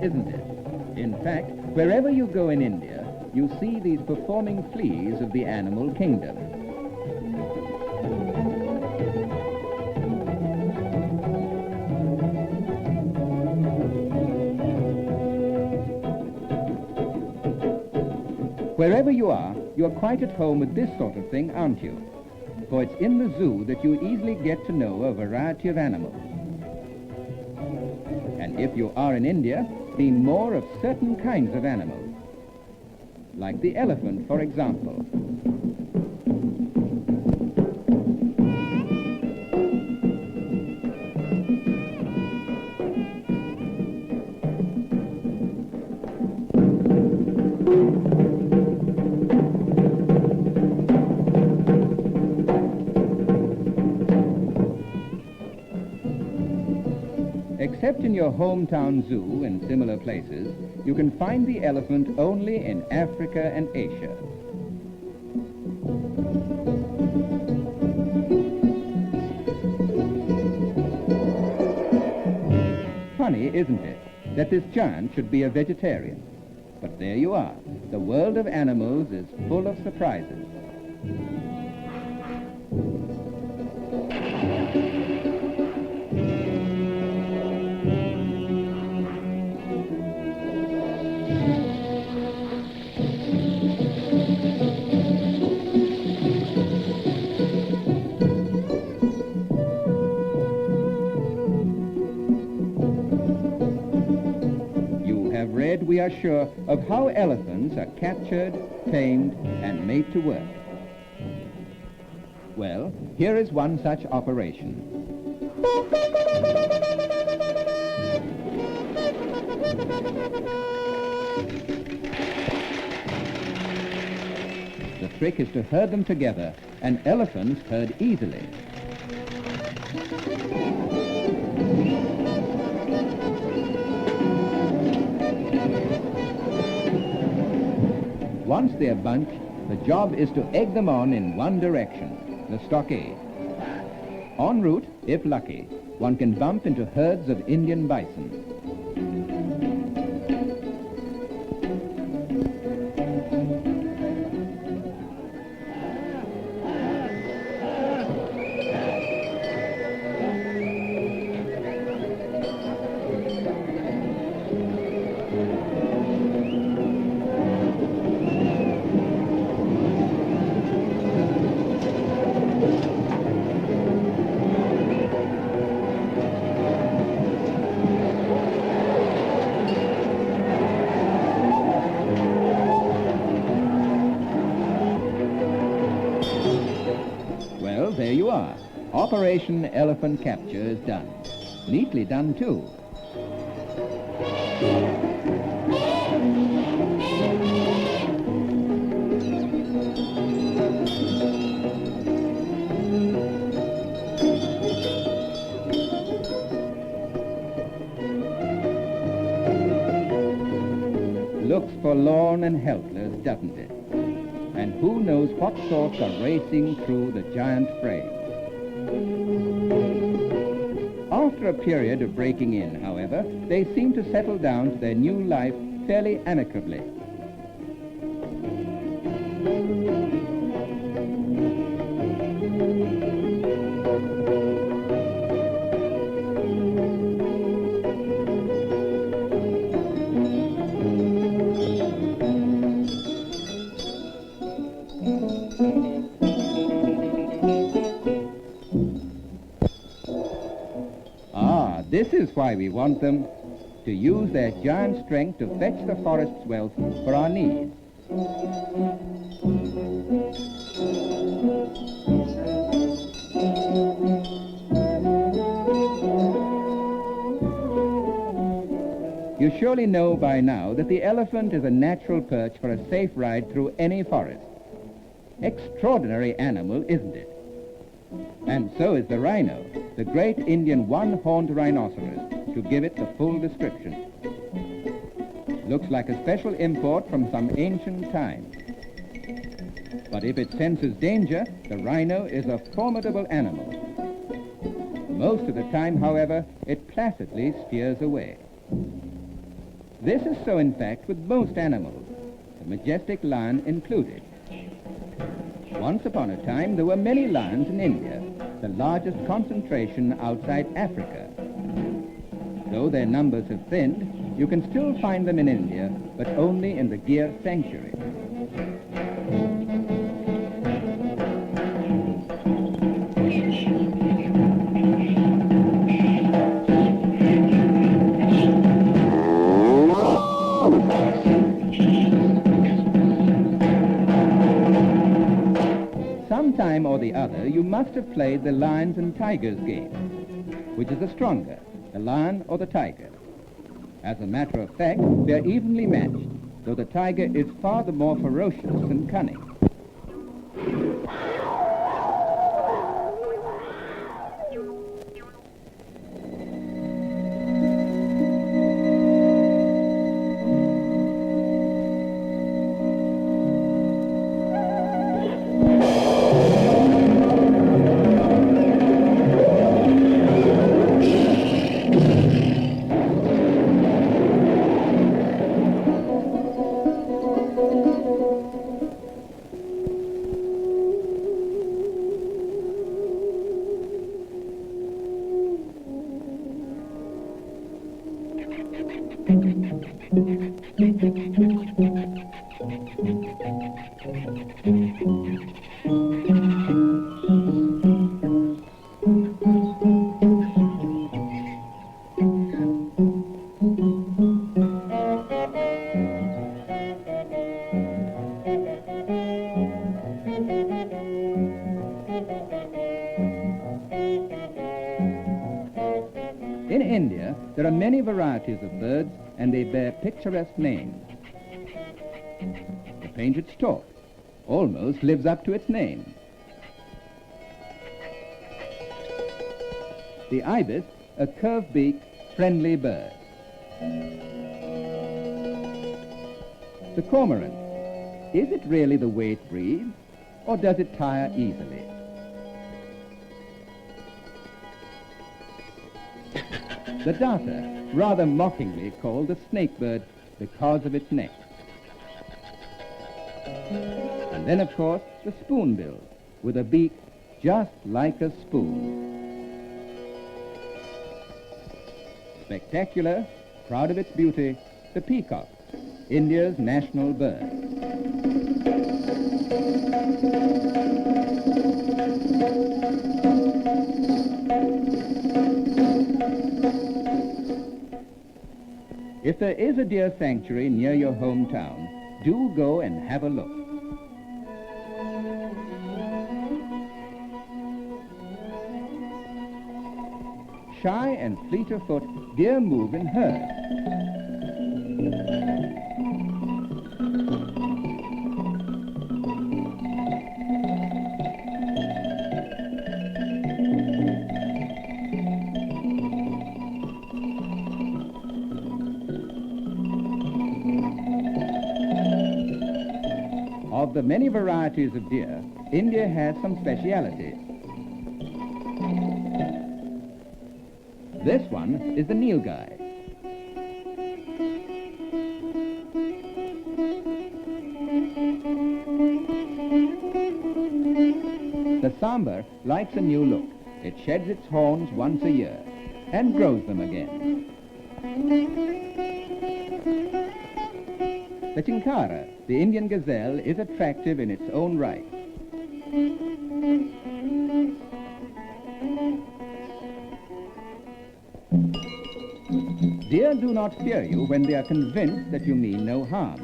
isn't it? In fact, wherever you go in India, you see these performing fleas of the animal kingdom. Wherever you are quite at home with this sort of thing, aren't you? For it's in the zoo that you easily get to know a variety of animals. And if you are in India, see more of certain kinds of animals. Like the elephant, for example. Except in your hometown zoo and similar places, you can find the elephant only in Africa and Asia. Funny, isn't it, that this giant should be a vegetarian? But there you are. The world of animals is full of surprises. We are sure of how elephants are captured, tamed, and made to work. Well, here is one such operation. The trick is to herd them together, and elephants herd easily. Once they're bunched, the job is to egg them on in one direction, the stockade. En route, if lucky, one can bump into herds of Indian bison. There you are. Operation Elephant Capture is done. Neatly done, too. Looks forlorn and helpless, doesn't it? And who knows what thoughts are racing through the giant frame. After a period of breaking in, however, they seem to settle down to their new life fairly amicably. This is why we want them to use their giant strength to fetch the forest's wealth for our needs. You surely know by now that the elephant is a natural perch for a safe ride through any forest. Extraordinary animal, isn't it? And so is the rhino, the great Indian one-horned rhinoceros, to give it the full description. Looks like a special import from some ancient time. But if it senses danger, the rhino is a formidable animal. Most of the time, however, it placidly steers away. This is so, in fact, with most animals, the majestic lion included. Once upon a time, there were many lions in India, the largest concentration outside Africa. Though their numbers have thinned, you can still find them in India, but only in the Gir sanctuary. Sometime or the other, you must have played the lions and tigers game. Which is the stronger, the lion or the tiger? As a matter of fact, they are evenly matched, though the tiger is far the more ferocious and cunning. In India, there are many varieties of birds, and they bear picturesque names. The painted stork almost lives up to its name. The ibis, a curved-beaked, friendly bird. The cormorant, is it really the way it breeds, or does it tire easily? The darter, rather mockingly called the snakebird because of its neck. And then, of course, the spoonbill, with a beak just like a spoon. Spectacular, proud of its beauty, the peacock, India's national bird. If there is a deer sanctuary near your hometown, do go and have a look. Shy and fleet of foot, deer move in herds. Of the many varieties of deer, India has some specialities. This one is the Nilgai. The sambar likes a new look. It sheds its horns once a year and grows them again. The chinkara, the Indian gazelle, is attractive in its own right. Deer do not fear you when they are convinced that you mean no harm.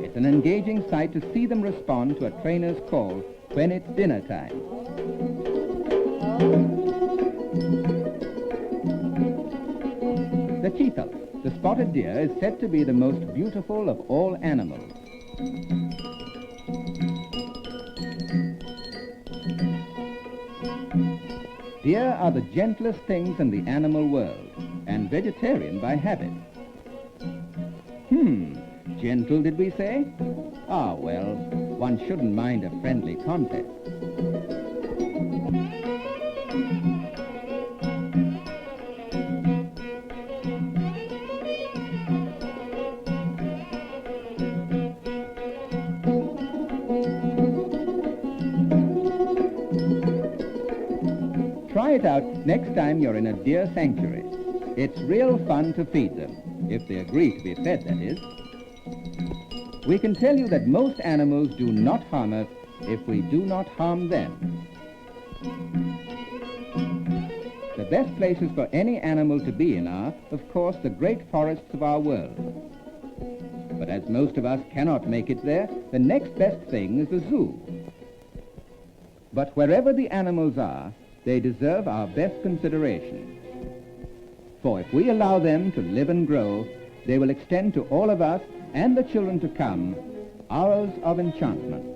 It's an engaging sight to see them respond to a trainer's call when it's dinner time. The cheetal, the spotted deer, is said to be the most beautiful of all animals. Deer are the gentlest things in the animal world, and vegetarian by habit. Gentle, did we say? Ah, well, one shouldn't mind a friendly contest. Try it out next time you're in a deer sanctuary. It's real fun to feed them, if they agree to be fed, that is. We can tell you that most animals do not harm us if we do not harm them. The best places for any animal to be in are, of course, the great forests of our world. But as most of us cannot make it there, the next best thing is the zoo. But wherever the animals are, they deserve our best consideration. For if we allow them to live and grow, they will extend to all of us and the children to come hours of enchantment.